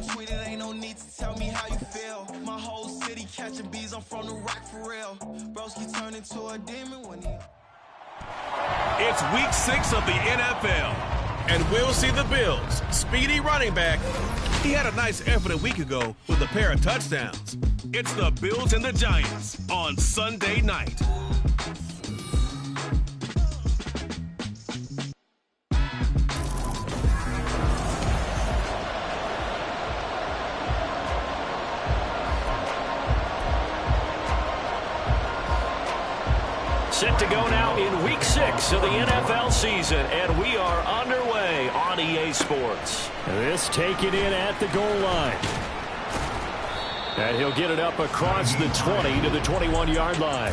don't tweet it, ain't no need to tell me how you feel. My whole city catching bees, I'm from the rock for real. Broski turned into a demon when he... It's week 6 of the NFL, and we'll see the Bills' speedy running back. He had a nice effort a week ago with a pair of touchdowns. It's the Bills and the Giants on Sunday night. Set to go now in week 6 of the NFL season, and we are underway on EA Sports. This taken in at the goal line. And he'll get it up across the 20 to the 21-yard line.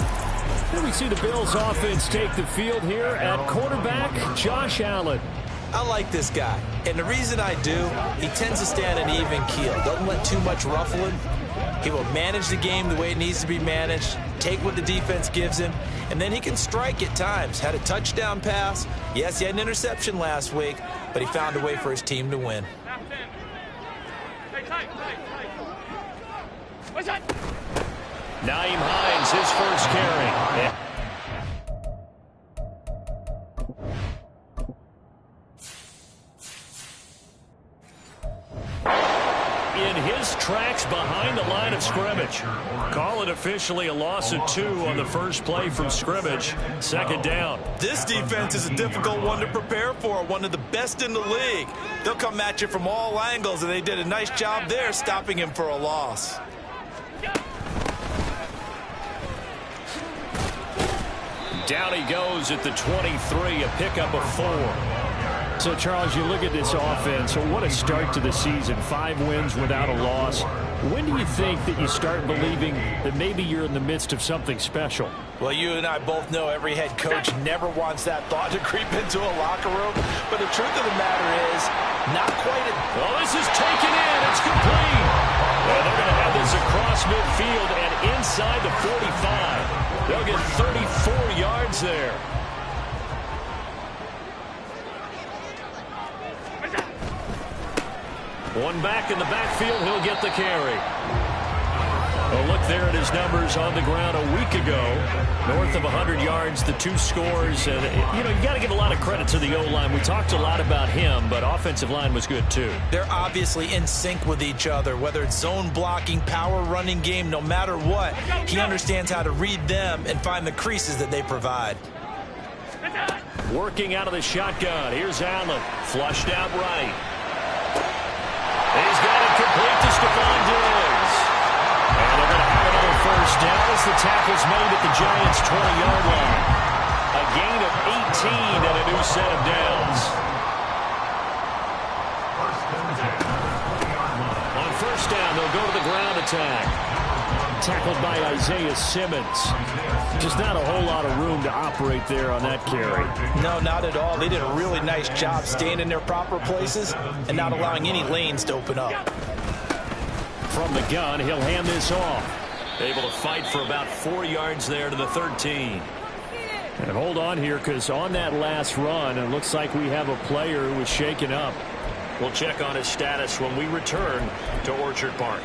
And we see the Bills offense take the field here at quarterback Josh Allen. I like this guy, and the reason I do, he tends to stay on an even keel. Doesn't let too much ruffle him. He will manage the game the way it needs to be managed, take what the defense gives him, and then he can strike at times. Had a touchdown pass. Yes, he had an interception last week, but he found a way for his team to win. Nyheim Hines, his first carry. In his tracks behind the line of scrimmage. Call it officially a loss of 2 on the first play from scrimmage. Second down. This defense is a difficult one to prepare for, one of the best in the league. They'll come at you from all angles, and they did a nice job there stopping him for a loss. Down he goes at the 23, a pickup of 4. So, Charles, you look at this offense, what a start to the season. 5 wins without a loss. When do you think that you start believing that maybe you're in the midst of something special? Well, you and I both know every head coach never wants that thought to creep into a locker room. But the truth of the matter is, not quite. Well, this is taken in. It's complete. Well, they're going to have this across midfield and inside the 45. They'll get 34 yards there. One back in the backfield, he'll get the carry. A look there at his numbers on the ground a week ago. North of 100 yards, the 2 scores. And, you got to give a lot of credit to the O-line. We talked a lot about him, but offensive line was good too. They're obviously in sync with each other, whether it's zone blocking, power running game, no matter what. He understands how to read them and find the creases that they provide. Working out of the shotgun. Here's Allen. Flushed out right. He's got it complete to Stephon Diggs. And they're going to have another first down as the tackle's made at the Giants' 20-yard line. A gain of 18 and a new set of downs. On first down, they'll go to the ground attack. Tackled by Isaiah Simmons. Just not a whole lot of room to operate there on that carry. No, not at all. They did a really nice job staying in their proper places and not allowing any lanes to open up. From the gun, he'll hand this off. Able to fight for about 4 yards there to the 13. And hold on here, because on that last run, it looks like we have a player who was shaken up. We'll check on his status when we return to Orchard Park.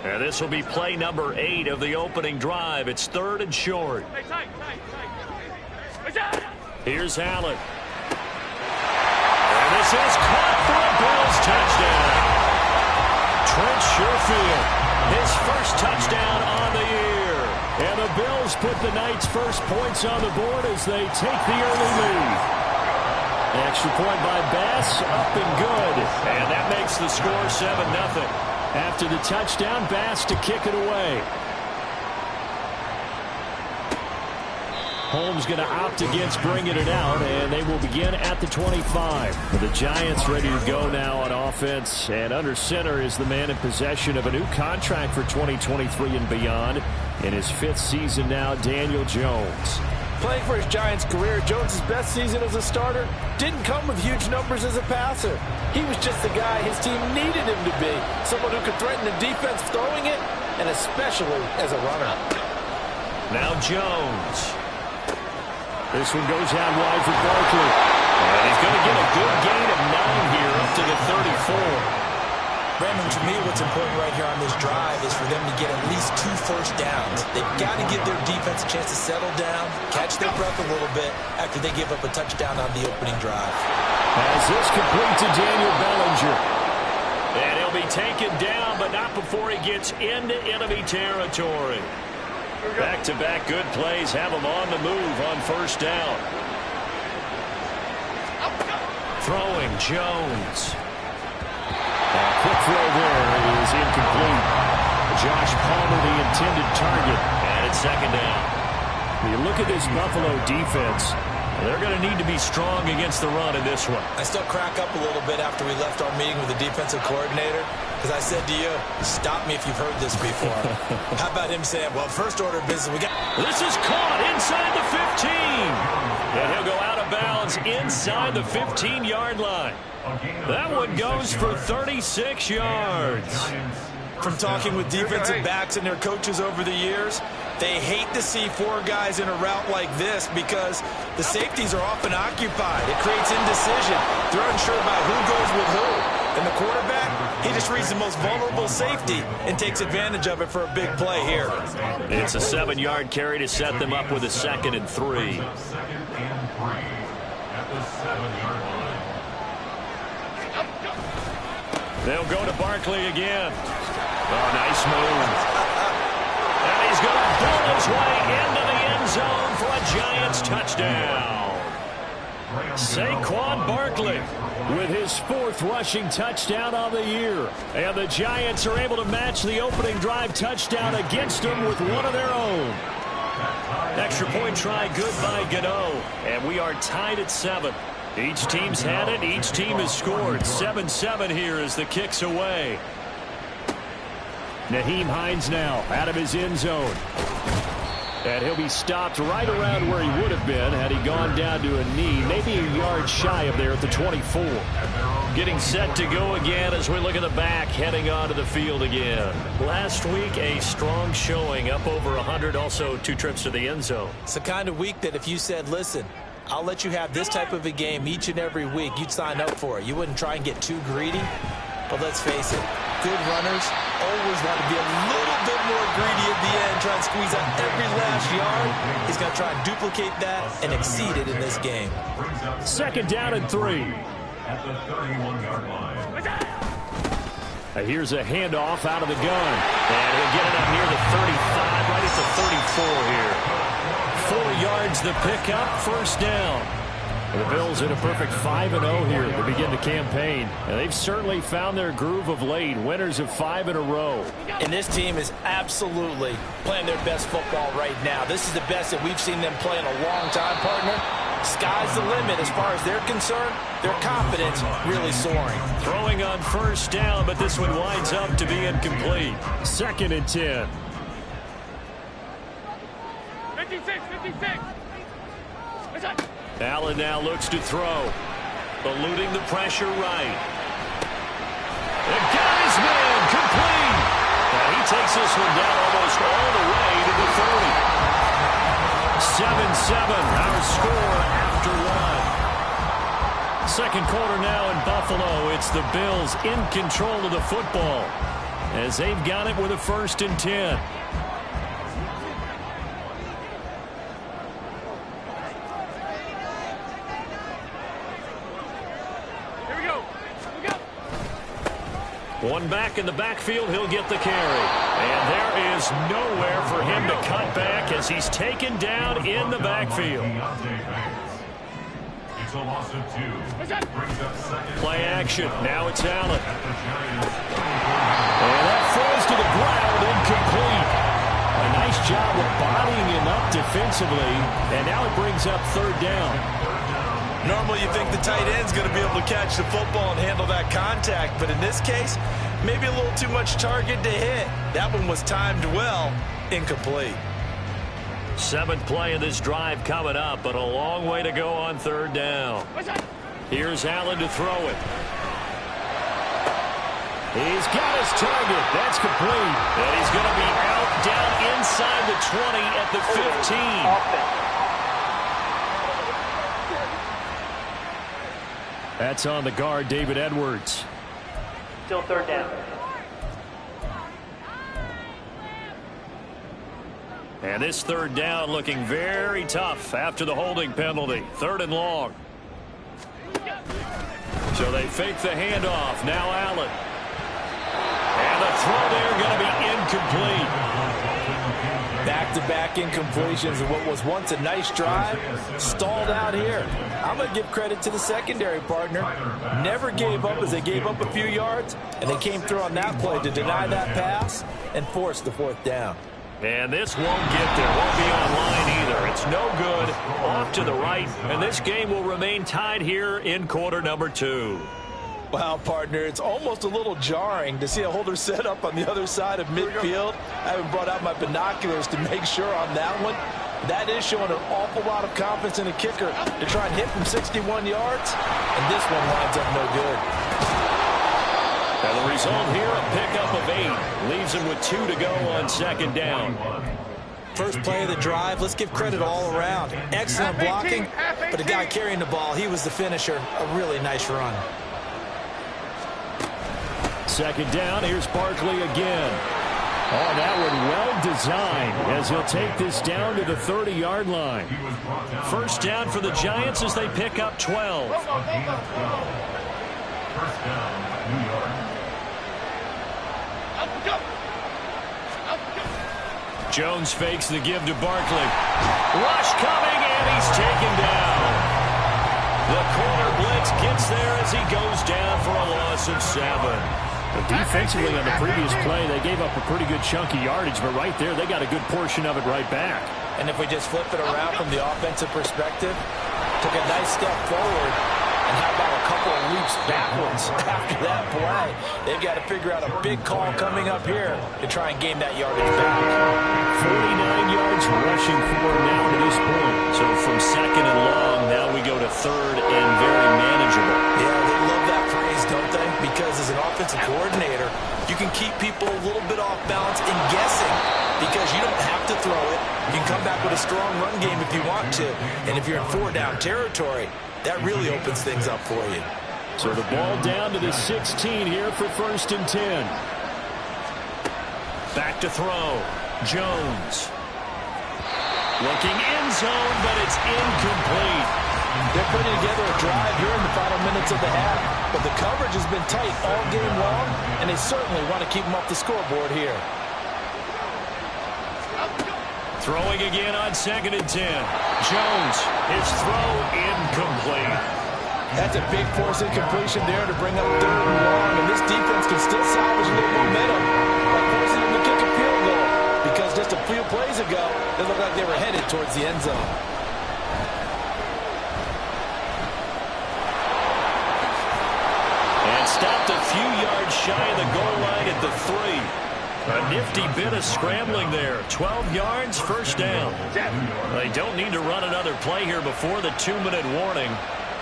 And this will be play number 8 of the opening drive. It's 3rd and short. Here's Allen. And this is caught for a Bills touchdown. Trent Sherfield, his first touchdown on the year. And the Bills put the Knights' first points on the board as they take the early lead. Extra point by Bass, up and good. And that makes the score 7-0. After the touchdown, Bass to kick it away. Holmes going to opt against bringing it out, and they will begin at the 25. The Giants ready to go now on offense, and under center is the man in possession of a new contract for 2023 and beyond. In his 5th season now, Daniel Jones. Playing for his Giants career, Jones' best season as a starter didn't come with huge numbers as a passer. He was just the guy his team needed him to be, someone who could threaten the defense throwing it, and especially as a runner. Now Jones. This one goes out wide for Barkley. And he's going to get a good To me, what's important right here on this drive is for them to get at least 2 first downs. They've got to give their defense a chance to settle down, catch their breath a little bit after they give up a touchdown on the opening drive. As this complete to Daniel Bellinger. And he'll be taken down, but not before he gets into enemy territory. Back-to-back good plays have him on the move on first down. Throwing Jones. Quick throw there is incomplete. Josh Palmer, the intended target, and it's second down. When you look at this Buffalo defense, they're going to need to be strong against the run in this one. I still crack up a little bit after we left our meeting with the defensive coordinator, because I said to you, stop me if you've heard this before. How about him saying, well, first order of business, we got... This is caught inside the 15. And he'll go out of bounds inside the 15-yard line. That one goes for 36 yards. From talking with defensive backs and their coaches over the years, they hate to see 4 guys in a route like this because the safeties are often occupied. It creates indecision. They're unsure about who goes with who. And the quarterback, he just reads the most vulnerable safety and takes advantage of it for a big play here. It's a 7-yard carry to set them up with a 2nd and 3. They'll go to Barkley again. Oh, nice move. And he's going to pull his way into the end zone for a Giants touchdown. Saquon Barkley with his 4th rushing touchdown on the year. And the Giants are able to match the opening drive touchdown against them with one of their own. Extra point try good by Gano. And we are tied at 7. Each team's had it. Each team has scored. 7-7 here as the kick's away. Nyheim Hines now out of his end zone. And he'll be stopped right around where he would have been had he gone down to a knee, maybe a yard shy of there at the 24. Getting set to go again as we look at the back, heading onto the field again. Last week, a strong showing, up over 100, also 2 trips to the end zone. It's the kind of week that if you said, listen, I'll let you have this type of a game each and every week, you'd sign up for it. You wouldn't try and get too greedy. But let's face it, good runners always want to be a little bit more greedy at the end, try and squeeze out every last yard. He's going to try and duplicate that and exceed it in this game. 2nd down and 3. At the 31-yard line. Here's a handoff out of the gun. And he'll get it up near the 35, right at the 34 here. 4 yards the pickup, first down. The Bills in a perfect 5-0 here to begin the campaign. And they've certainly found their groove of late. Winners of 5 in a row. And this team is absolutely playing their best football right now. This is the best that we've seen them play in a long time, partner. Sky's the limit as far as they're concerned. Their confidence really soaring. Throwing on first down, but this one winds up to be incomplete. 2nd and 10. 56. Allen now looks to throw. Eluding the pressure right. The guy's man complete. And he takes this one down almost all the way to the 30. 7-7, our score after 1. Second quarter now in Buffalo. It's the Bills in control of the football as they've got it with a 1st and 10. One back in the backfield, he'll get the carry. And there is nowhere for him to cut back as he's taken down in the backfield. It's a loss of 2. Play action. Now it's Allen. And that falls to the ground, incomplete. A nice job of bodying him up defensively. And now it brings up 3rd down. Normally you think the tight end's going to be able to catch the football and handle that contact, but in this case, maybe a little too much target to hit. That one was timed well, incomplete. 7th play of this drive coming up, but a long way to go on 3rd down. Here's Allen to throw it. He's got his target. That's complete. And he's going to be out down inside the 20 at the 15. That's on the guard, David Edwards. Still 3rd down. And this third down looking very tough after the holding penalty. 3rd and long. So they fake the handoff. Now Allen. And the throw there going to be incomplete. Back-to-back incompletions of what was once a nice drive, stalled out here. I'm going to give credit to the secondary partner. Never gave up as they gave up a few yards, and they came through on that play to deny that pass and force the 4th down. And this won't get there. Won't be online either. It's no good. Off to the right, and this game will remain tied here in quarter number 2. Wow, partner, it's almost a little jarring to see a holder set up on the other side of midfield. I haven't brought out my binoculars to make sure on that one. That is showing an awful lot of confidence in a kicker to try and hit from 61 yards, and this one winds up no good. And the result here, a pickup of 8. Leaves him with 2 to go on 2nd down. First play of the drive, let's give credit all around. Excellent blocking, but the guy carrying the ball, he was the finisher. A really nice run. 2nd down, here's Barkley again. Oh, that one well designed as he'll take this down to the 30-yard line. First down for the Giants as they pick up 12. First down, New York. Jones fakes the give to Barkley. Rush coming, and he's taken down. The corner blitz gets there as he goes down for a loss of 7. But defensively on the previous play, they gave up a pretty good chunk of yardage, but right there, they got a good portion of it right back. And if we just flip it around from the offensive perspective, took a nice step forward, and how about a couple of leaps backwards after that play? They've got to figure out a big call coming up here to try and gain that yardage back. 49 yards rushing for now to this point. So from 2nd and long, now we go to 3rd and very manageable. Yeah, they love that phrase, don't they? Because as an offensive coordinator, you can keep people a little bit off balance and guessing because you don't have to throw it. You can come back with a strong run game if you want to. And if you're in 4-down territory, that really opens things up for you. So the ball down to the 16 here for 1st and 10. Back to throw. Jones. Looking end zone, but it's incomplete. They're putting together a drive here in the final minutes of the half, but the coverage has been tight all game long, and they certainly want to keep them off the scoreboard here. Throwing again on 2nd and 10. Jones, his throw incomplete. That's a big force incompletion there to bring up 3rd and long, and this defense can still salvage a little momentum by forcing them to kick a field goal, because just a few plays ago, they looked like they were headed towards the end zone. Stopped a few yards shy of the goal line at the 3. A nifty bit of scrambling there. 12 yards, 1st down. They don't need to run another play here before the 2-minute warning.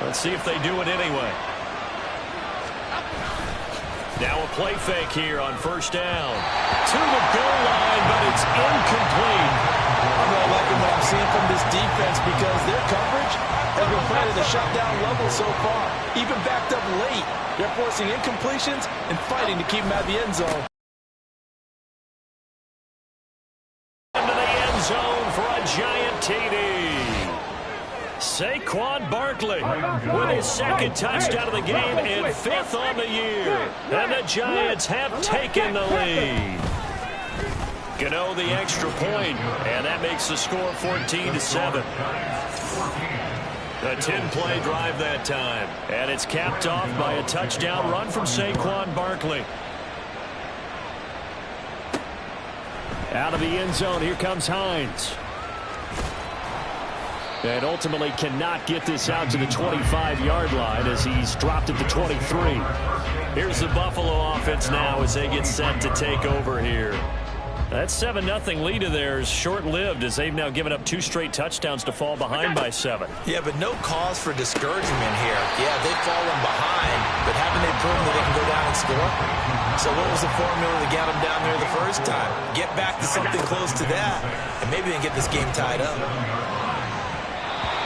Let's see if they do it anyway. Now a play fake here on 1st down. To the goal line, but it's incomplete. I'm really liking what I'm seeing from this defense because their coverage has been playing at a shutdown level so far. Even backed up late, they're forcing incompletions and fighting to keep them out of the end zone. Into the end zone for a giant TD. Saquon Barkley with his 2nd touchdown of the game and 5th on the year. And the Giants have taken the lead. Gano the extra point, and that makes the score 14-7. A 10-play drive that time. And it's capped off by a touchdown run from Saquon Barkley. Out of the end zone, here comes Hines. And ultimately cannot get this out to the 25-yard line as he's dropped at the 23. Here's the Buffalo offense now as they get set to take over here. That 7-0 lead of theirs short-lived as they've now given up 2 straight touchdowns to fall behind by 7. Yeah, but no cause for discouragement here. Yeah, they've fallen behind, but haven't they proven that they can go down and score? So what was the formula that got them down there the first time? Get back to something close to that, and maybe they can get this game tied up.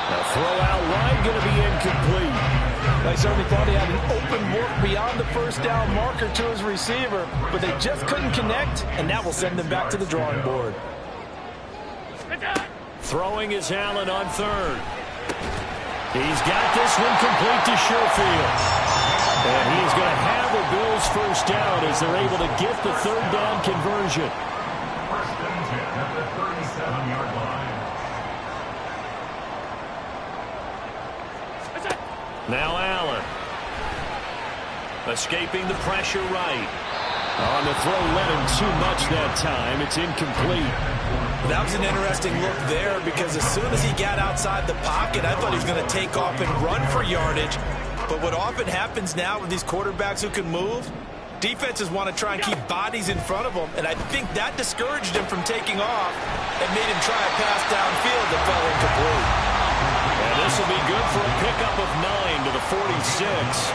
The throw out wide going to be incomplete. I certainly thought he had an open look beyond the 1st down marker to his receiver, but they just couldn't connect, and that will send them back to the drawing board. Throwing is Allen on third. He's got this one complete to Sherfield. And he is going to have the Bills first down as they're able to get the third down conversion. First and 10 at the 37-yard line. Now Allen. Escaping the pressure right. On the throw, let him too much that time. It's incomplete. That was an interesting look there because as soon as he got outside the pocket, I thought he was going to take off and run for yardage. But what often happens now with these quarterbacks who can move, defenses want to try and keep bodies in front of them, and I think that discouraged him from taking off and made him try a pass downfield that fell incomplete. And this will be good for a pickup of 9 to the 46.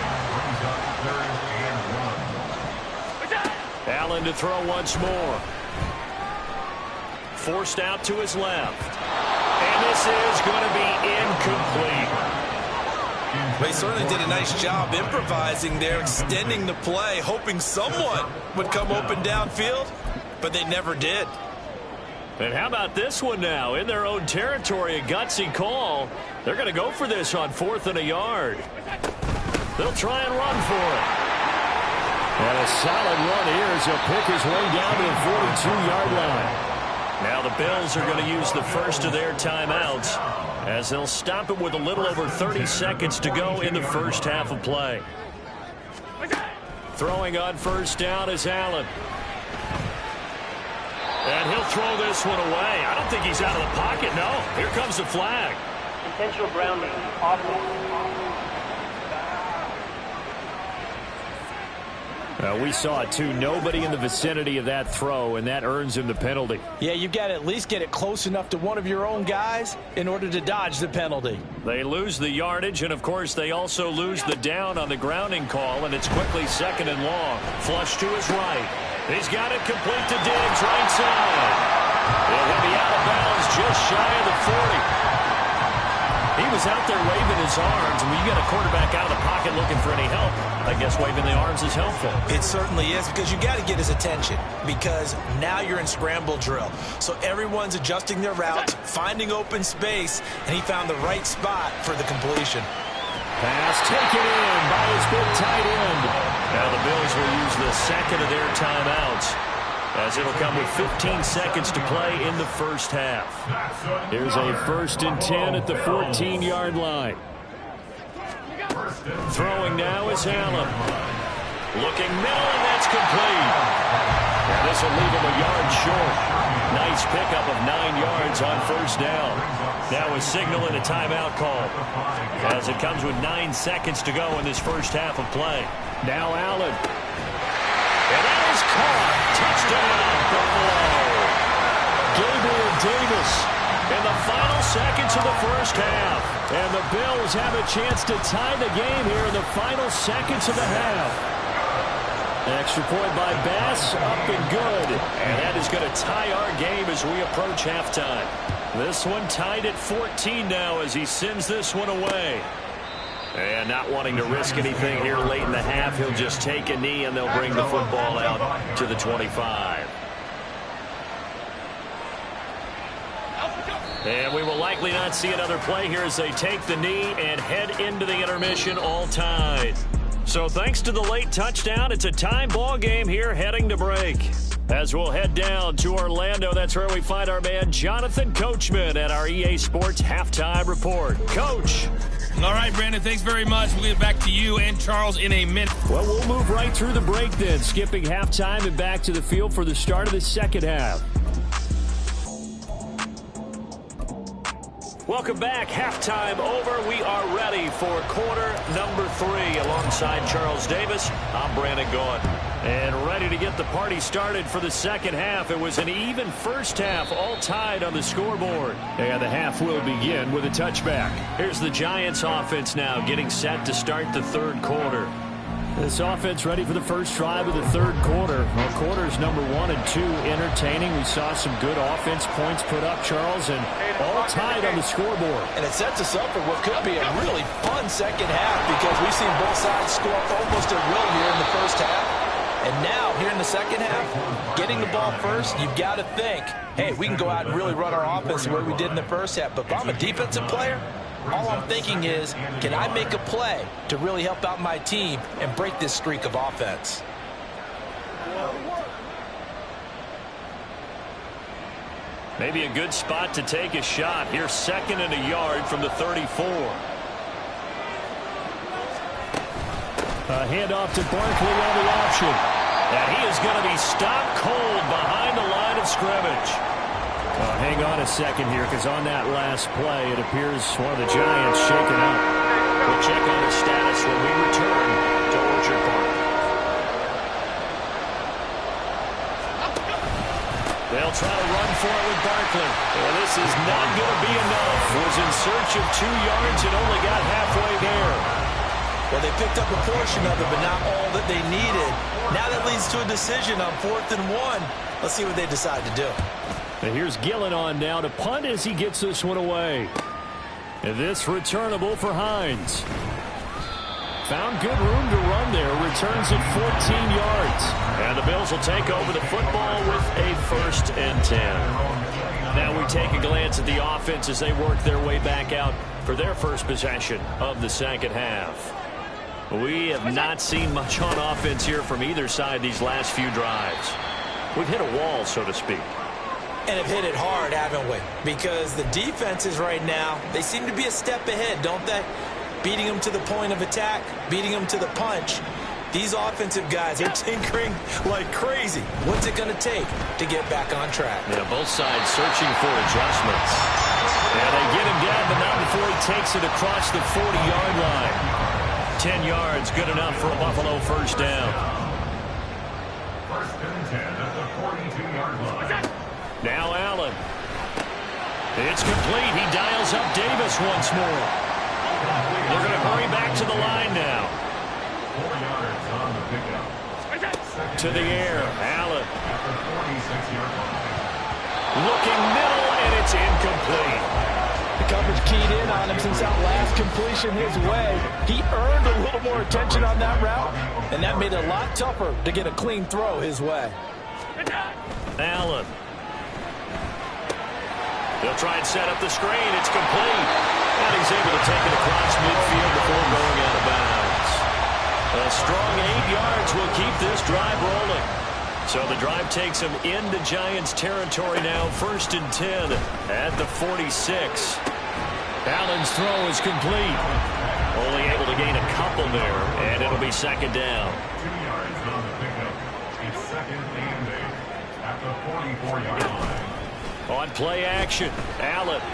Allen to throw once more. Forced out to his left. And this is going to be incomplete. They certainly did a nice job improvising there, extending the play, hoping someone would come open downfield, but they never did. And how about this one now? In their own territory, a gutsy call. They're going to go for this on 4th and a yard. They'll try and run for it. And a solid run here as he'll pick his way down to the 42-yard line. Now the Bills are going to use the first of their timeouts as they'll stop it with a little over 30 seconds to go in the first half of play. Throwing on first down is Allen. And he'll throw this one away. I don't think he's out of the pocket, no. Here comes the flag. Intentional grounding. Offense. We saw it, too. Nobody in the vicinity of that throw, and that earns him the penalty. Yeah, you've got to at least get it close enough to one of your own guys in order to dodge the penalty. They lose the yardage, and, of course, they also lose the down on the grounding call, and it's quickly 2nd and long. Flush to his right. He's got it complete to Diggs, right side. He'll be out of bounds just shy of the 40. He was out there waving his arms, and when you got a quarterback out of the pocket looking for any help, I guess waving the arms is helpful. It certainly is, because you got to get his attention, because now you're in scramble drill. So everyone's adjusting their routes, finding open space, and he found the right spot for the completion. Pass taken in by his big tight end. Now the Bills will use the second of their timeouts, as it'll come with 15 seconds to play in the first half. Here's a 1st and 10 at the 14-yard line. Throwing now is Allen. Looking middle, and that's complete. And this will leave him a yard short. Nice pickup of 9 yards on first down. Now a signal and a timeout call, as it comes with 9 seconds to go in this first half of play. Now Allen. And that is caught. Touchdown, Buffalo. Gabriel Davis in the final seconds of the first half. And the Bills have a chance to tie the game here in the final seconds of the half. Extra point by Bass, up and good. And that is going to tie our game as we approach halftime. This one tied at 14 now as he sends this one away. And not wanting to risk anything here late in the half, he'll just take a knee and they'll bring the football out to the 25. And we will likely not see another play here as they take the knee and head into the intermission all tied. So thanks to the late touchdown, it's a tie ball game here heading to break. As we'll head down to Orlando, that's where we find our man Jonathan Coachman at our EA Sports Halftime Report. Coach. All right, Brandon, thanks very much. We'll get back to you and Charles in a minute. Well, we'll move right through the break then, skipping halftime and back to the field for the start of the second half. Welcome back. Halftime over. We are ready for quarter number 3. Alongside Charles Davis, I'm Brandon Gaudin. And ready to get the party started for the second half. It was an even first half, all tied on the scoreboard. And the half will begin with a touchback. Here's the Giants offense now getting set to start the third quarter. This offense ready for the first drive of the third quarter. Well, quarters number 1 and 2 entertaining. We saw some good offense points put up, Charles, and all tied on the scoreboard. And it sets us up for what could be a really fun second half because we've seen both sides score almost at will here in the first half. And now, here in the second half, getting the ball first, you've got to think, hey, we can go out and really run our offense the way we did in the first half. But if I'm a defensive player, all I'm thinking is, can I make a play to really help out my team and break this streak of offense? Maybe a good spot to take a shot. Here's 2nd and a yard from the 34. A handoff to Barkley on the option. And he is going to be stopped cold behind the line of scrimmage. Hang on a second here, because on that last play, it appears one of the Giants shaken up. We'll check on his status when we return to Orchard Park. They'll try to run for it with Barkley. Well, this is not going to be enough. Was in search of 2 yards and only got halfway there. Well, they picked up a portion of it, but not all that they needed. Now that leads to a decision on 4th and 1. Let's see what they decide to do. And here's Gillen on now to punt as he gets this one away. And this returnable for Hines. Found good room to run there. Returns it 14 yards. And the Bills will take over the football with a 1st and 10. Now we take a glance at the offense as they work their way back out for their first possession of the second half. We have not seen much on offense here from either side these last few drives. We've hit a wall, so to speak. And have hit it hard, haven't we? Because the defenses right now, they seem to be a step ahead, don't they? Beating them to the point of attack, beating them to the punch. These offensive guys are tinkering like crazy. What's it going to take to get back on track? Yeah, both sides searching for adjustments. Yeah, they get him down, but not before he takes it across the 40-yard line. 10 yards, good enough for a Buffalo first down. 1st and 10 at the 42-yard line. Now Allen. It's complete. He dials up Davis once more. They're going to hurry back to the line now. 4 yards on the pickup. To the air, Allen. At the 46-yard line. Looking middle, and it's incomplete. The coverage keyed in on him since that last completion his way. He earned a little more attention on that route, and that made it a lot tougher to get a clean throw his way. Allen. They'll try and set up the screen. It's complete. And he's able to take it across midfield before going out of bounds. A strong 8 yards will keep this drive rolling. So the drive takes him into Giants territory now. 1st and 10 at the 46. Allen's throw is complete. Only able to gain a couple there, and it'll be 2nd down. 2 yards on the pickup. It's 2nd and 8 at the 44-yard line. On play action, Allen.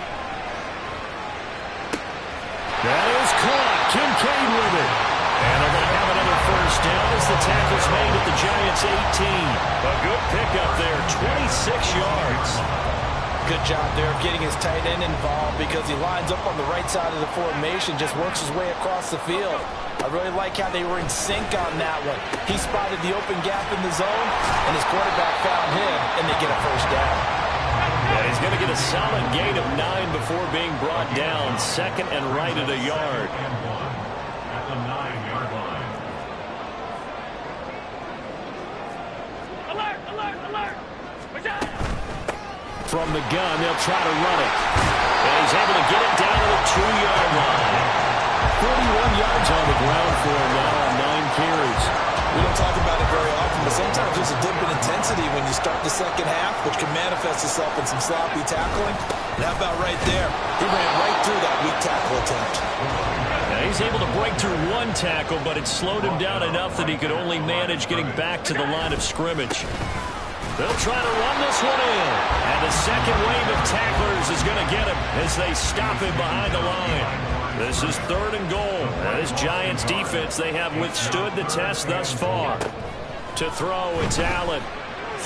That is caught. Kincaid with it. And they're going to have another first down as the tackle's made at the Giants' 18. A good pickup there, 26 yards. Good job there of getting his tight end involved because he lines up on the right side of the formation, just works his way across the field. I really like how they were in sync on that one. He spotted the open gap in the zone, and his quarterback found him, and they get a first down. Yeah, he's going to get a solid gain of 9 before being brought down. 2nd and right at a yard. At the 9-yard line. Alert! Alert! Alert! From the gun, they'll try to run it. And he's able to get it down to the 2-yard line. 41 yards on the ground for him now on 9 carries. We don't talk about it very often, but sometimes there's a dip in intensity when you start the second half, which can manifest itself in some sloppy tackling. And how about right there? He ran right through that weak tackle attempt. Now he's able to break through 1 tackle, but it slowed him down enough that he could only manage getting back to the line of scrimmage. They'll try to run this one in. And the second wave of tacklers is going to get him as they stop him behind the line. This is 3rd and goal. And this Giants defense, they have withstood the test thus far. To throw, it's Allen.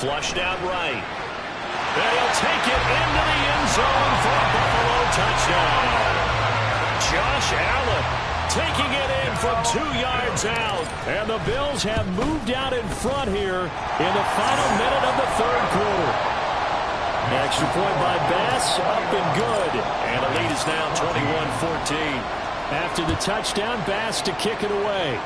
Flushed out right. And he'll take it into the end zone for a Buffalo touchdown. Josh Allen taking it in from 2 yards out. And the Bills have moved out in front here in the final minute of the 3rd quarter. Extra point by Bass, up and good. And the lead is now 21-14. After the touchdown, Bass to kick it away.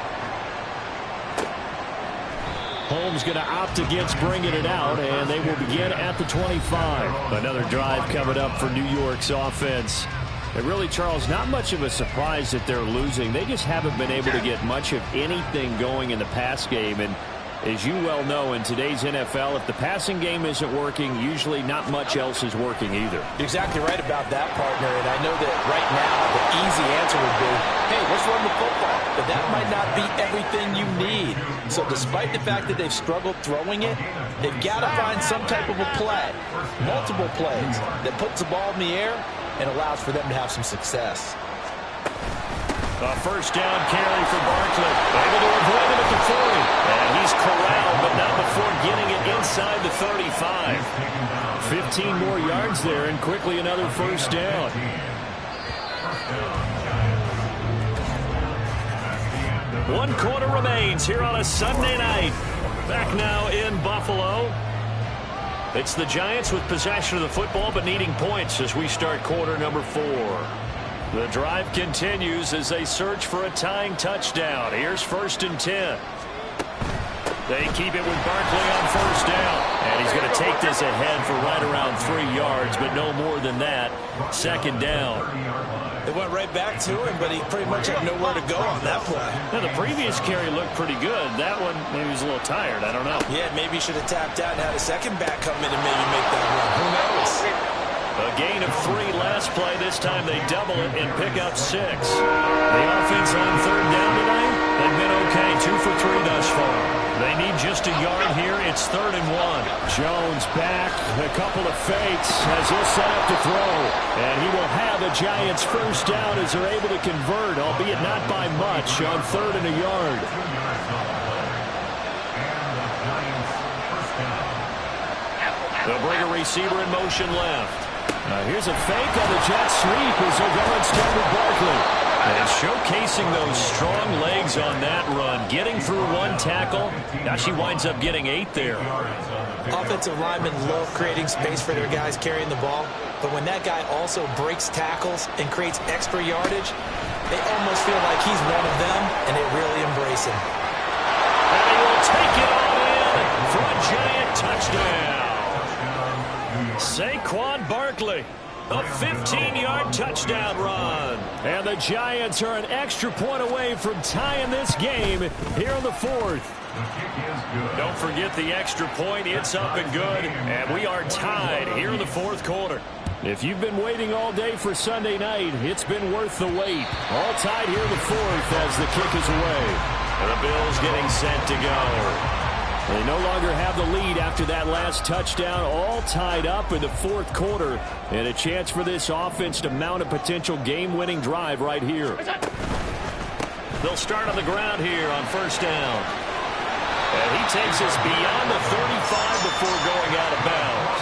Holmes going to opt against bringing it out, and they will begin at the 25. Another drive coming up for New York's offense. And really, Charles, not much of a surprise that they're losing. They just haven't been able to get much of anything going in the pass game. And as you well know, in today's NFL, if the passing game isn't working, usually not much else is working either. You're exactly right about that, partner. And I know that right now the easy answer would be, hey, let's run the football. But that might not be everything you need. So despite the fact that they've struggled throwing it, they've got to find some type of a play, multiple plays, that puts the ball in the air and allows for them to have some success. A first down carry for Barkley. Able to avoid him at the 40. And he's corralled, but not before getting it inside the 35. 15 more yards there, and quickly another first down. One quarter remains here on a Sunday night. Back now in Buffalo. It's the Giants with possession of the football, but needing points as we start quarter number 4. The drive continues as they search for a tying touchdown. Here's 1st and 10. They keep it with Barkley on first down. And he's going to take this ahead for right around 3 yards, but no more than that. 2nd down. They went right back to him, but he pretty much had nowhere to go on that play. Now, the previous carry looked pretty good. That one, maybe he was a little tired. I don't know. Yeah, maybe he should have tapped out and had a second back come in and maybe make that run. Who knows? A gain of 3 last play. This time they double it and pick up 6. The offense on 3rd down tonight, they've been okay. 2 for 3 thus far. They need just a yard here. It's 3rd and 1. Jones back. A couple of fakes as he'll set up to throw. And he will have a Giants first down as they're able to convert, albeit not by much, on 3rd and a yard. They'll bring a receiver in motion left. Here's a fake on the jet sweep as they'll go instead with Barkley. And showcasing those strong legs on that run. Getting through 1 tackle. Now she winds up getting 8 there. Offensive linemen love creating space for their guys carrying the ball. But when that guy also breaks tackles and creates extra yardage, they almost feel like he's one of them, and they really embrace him. And he will take it all in for a Giant touchdown. Saquon Barkley, a 15-yard touchdown run. And the Giants are an extra point away from tying this game here in the 4th. Don't forget the extra point. It's up and good. And we are tied here in the 4th quarter. If you've been waiting all day for Sunday night, it's been worth the wait. All tied here in the 4th as the kick is away. And the Bills getting set to go. They no longer have the lead after that last touchdown, all tied up in the 4th quarter, and a chance for this offense to mount a potential game-winning drive right here. They'll start on the ground here on first down. And he takes us beyond the 35 before going out of bounds.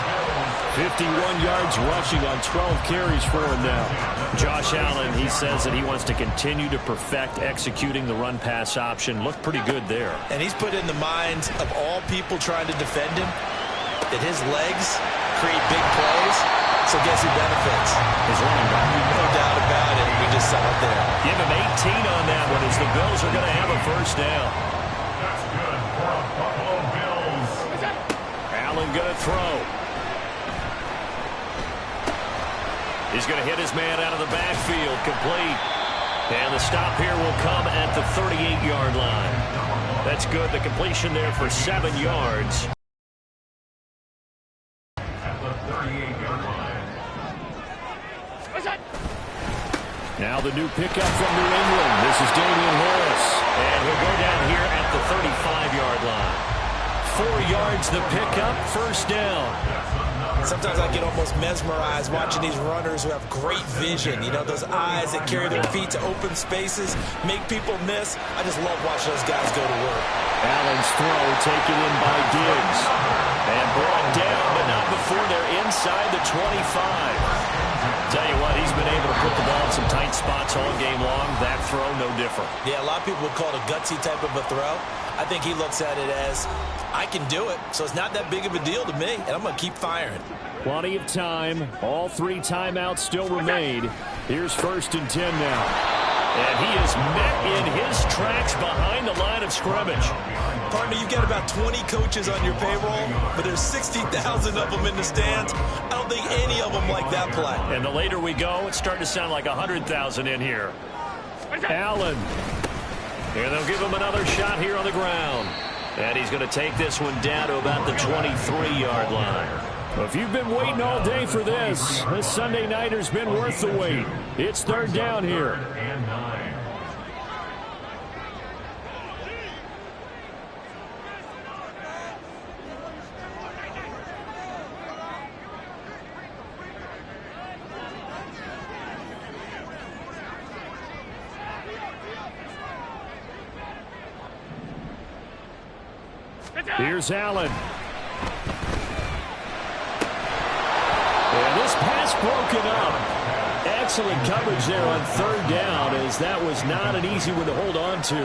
51 yards rushing on 12 carries for him now. Josh Allen, he says that he wants to continue to perfect executing the run-pass option. Looked pretty good there. And he's put in the minds of all people trying to defend him that his legs create big plays. So guess who benefits? His running back. No doubt about it. We just saw it there. Give him 18 on that one as the Bills are going to have a first down. That's good for the Buffalo Bills. Allen going to throw. He's going to hit his man out of the backfield, complete. And the stop here will come at the 38-yard line. That's good. The completion there for 7 yards. At the 38-yard line. Now the new pickup from New England. This is Damian Harris. And he'll go down here at the 35-yard line. 4 yards the pickup, first down. Sometimes I get almost mesmerized watching these runners who have great vision. You know, those eyes that carry their feet to open spaces, make people miss. I just love watching those guys go to work. Allen's throw taken in by Diggs. And brought down, but not before they're inside the 25. Tell you what, he's been able to put the ball in some tight spots all game long. That throw, no different. Yeah, a lot of people would call it a gutsy type of a throw. I think he looks at it as, I can do it, so it's not that big of a deal to me, and I'm going to keep firing. Plenty of time. All 3 timeouts still remain. Here's 1st and 10 now. And he is met in his tracks behind the line of scrimmage. Partner, you've got about 20 coaches on your payroll, but there's 60,000 of them in the stands. I don't think any of them like that play. And the later we go, it's starting to sound like 100,000 in here. Allen. And they'll give him another shot here on the ground. And he's going to take this one down to about the 23-yard line. Well, if you've been waiting all day for this Sunday nighter's been worth the wait. It's third down here. And 9. Here's Allen. And this pass broken up. Excellent coverage there on third down, as that was not an easy one to hold on to.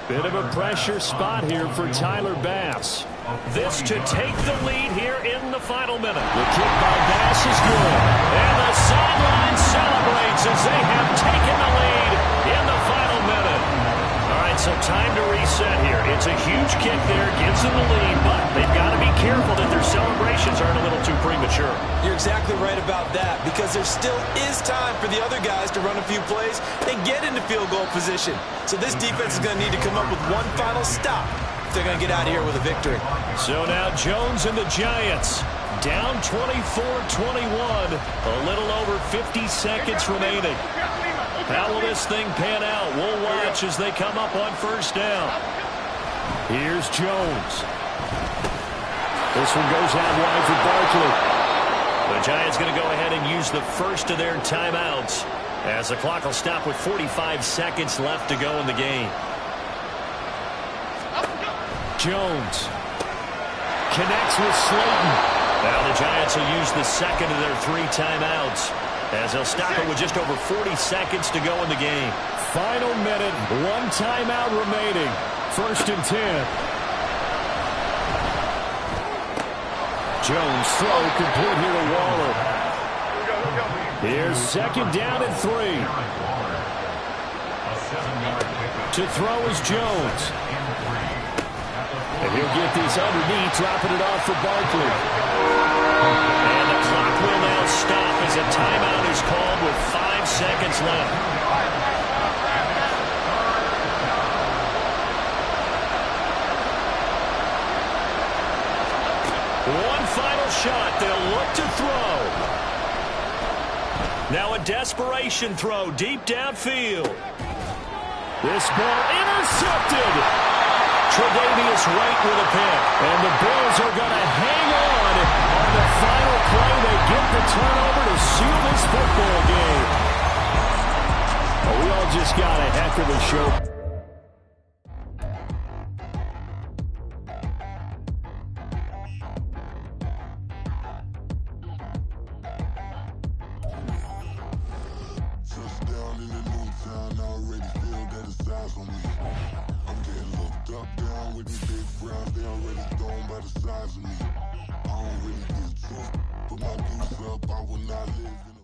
Bit of a pressure spot here for Tyler Bass. This to take the lead here in the final minute. The kick by Bass is good. And the sideline celebrates as they have taken the lead in the final minute. All right, so time to reset here. It's a huge kick there, gives them the lead, but they've got to be careful that their celebrations aren't a little too premature. You're exactly right about that, because there still is time for the other guys to run a few plays and get into field goal position. So this defense is going to need to come up with one final stop if they're going to get out of here with a victory. So now Jones and the Giants down 24-21. A little over 50 seconds remaining. How will this thing pan out? We'll watch as they come up on first down. Here's Jones. This one goes out wide for Barkley. The Giants going to go ahead and use the first of their timeouts, as the clock will stop with 45 seconds left to go in the game. Jones connects with Slayton. Now the Giants will use the second of their 3 timeouts, as they'll stop it with just over 40 seconds to go in the game. Final minute, 1 timeout remaining. First and 10. Jones throw complete here to Waller. Here's second down and 3. To throw is Jones. And he'll get this underneath, dropping it off for Barkley. And the clock will now stop as a timeout is called with 5 seconds left. One final shot. They'll look to throw. Now a desperation throw deep downfield. This ball intercepted. Tre'Davious White with a pick. And the Bills are going to hang on the final play. They get the turnover to seal this football game. Oh, we all just got a heck of a show. Touchdown in the new town, I already feel that it's eyes on me. I'm getting looked up, down with these big frowns, they already thrown by the size of me. I don't really get tough, put my goose up, I will not live in